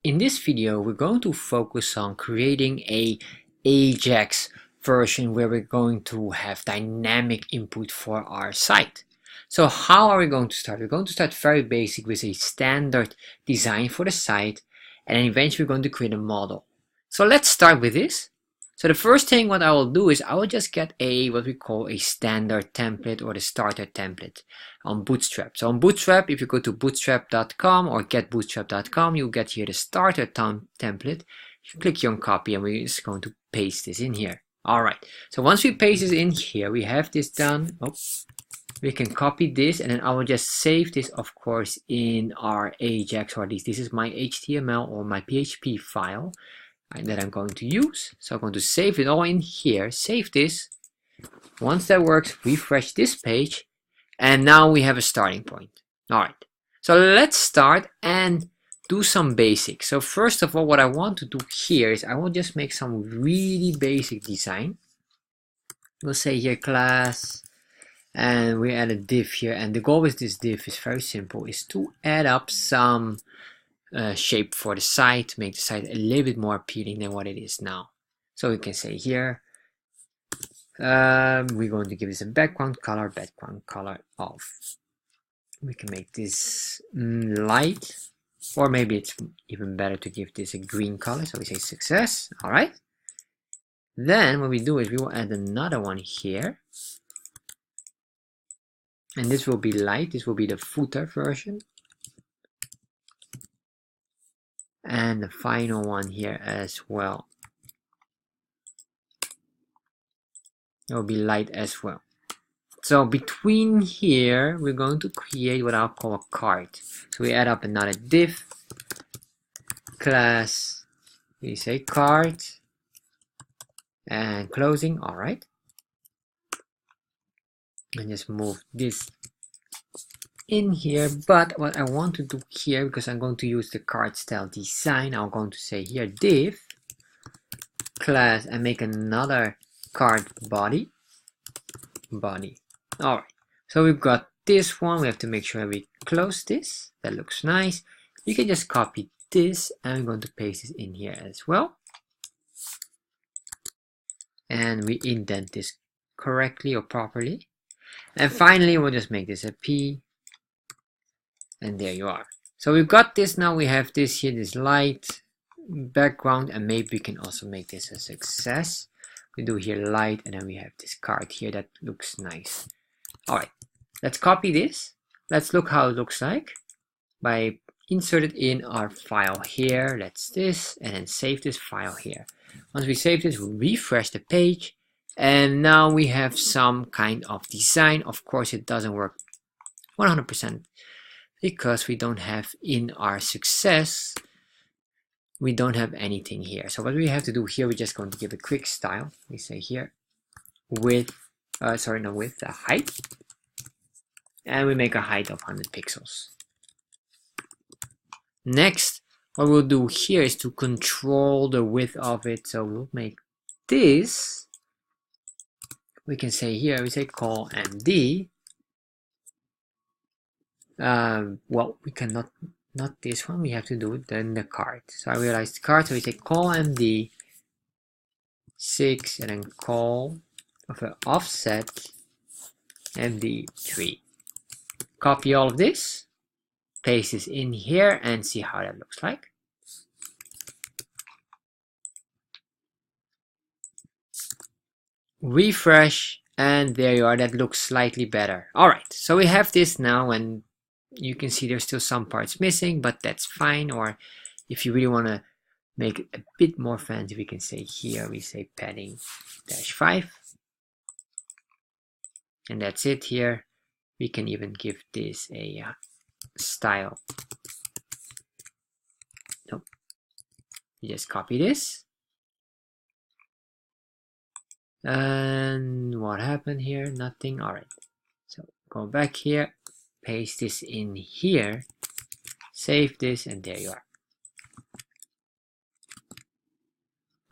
In this video, we're going to focus on creating a AJAX version where we're going to have dynamic input for our site. So how are we going to start? We're going to start very basic with a standard design for the site, and then eventually we're going to create a model. So let's start with this. So the first thing what I will do is I will just get what we call a standard template or the starter template on Bootstrap. So on Bootstrap, if you go to bootstrap.com or getbootstrap.com, you'll get here the starter template. You click here on copy and we're just going to paste this in here. Alright, so once we paste this in here, we have this done. We can copy this and then I will just save this, of course, in our AJAX, or at least this is my HTML or my PHP file that I'm going to use. So I'm going to save it all in here, save this. Once that works, refresh this page, and now we have a starting point. Alright, so let's start and do some basics. So first of all, what I want to do here is I will just make some really basic design. We'll say here class, and we add a div here, and the goal with this div is very simple, is to add up some shape for the site, make the site a little bit more appealing than what it is now. So we can say here, we're going to give this a background color of, we can make this light, or maybe it's even better to give this a green color, so we say success. Alright, then what we do is we will add another one here, and this will be light, this will be the footer version. And the final one here as well. It will be light as well. So between here, we're going to create what I'll call a card. So we add up another div, class, we say card, and closing, alright. And just move this in here, but what I want to do here, because I'm going to use the card style design, I'm going to say here div class and make another card body. Alright, so we've got this one. We have to make sure we close this. That looks nice. You can just copy this and I'm going to paste this in here as well, and we indent this correctly or properly, and finally we'll just make this a P. And there you are. So we've got this now. We have this here, this light background, and maybe we can also make this a success. We do here light, and then we have this card here that looks nice. Alright, let's copy this. Let's look how it looks like by insert it in our file here. Let's this, and then save this file here. Once we save this, we'll refresh the page, and now we have some kind of design. Of course, it doesn't work 100%. Because we don't have in our success, we don't have anything here. So what we have to do here, we're just going to give a quick style. We say here width, width, height, and we make a height of 100 pixels. Next, what we'll do here is to control the width of it. So we'll make this. We can say here, we say call MD. Well, we cannot, not this one, we have to do it then the card. So I realized the card, so we say call MD 6 and then call of an offset MD 3. Copy all of this, paste this in here and see how that looks like. Refresh, and there you are. That looks slightly better. Alright, so we have this now, and you can see there's still some parts missing, but that's fine. Or if you really want to make it a bit more fancy, we can say here, we say padding -5. And that's it here. We can even give this a style. Nope. You just copy this. And what happened here? Nothing. Alright. So go back here. Paste this in here, save this, and there you are.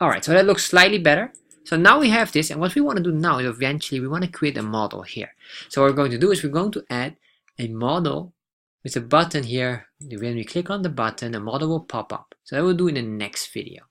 Alright, so that looks slightly better. So now we have this, and what we want to do now is eventually we want to create a model here. So what we're going to do is we're going to add a model with a button here. When we click on the button, a model will pop up. So I will do in the next video.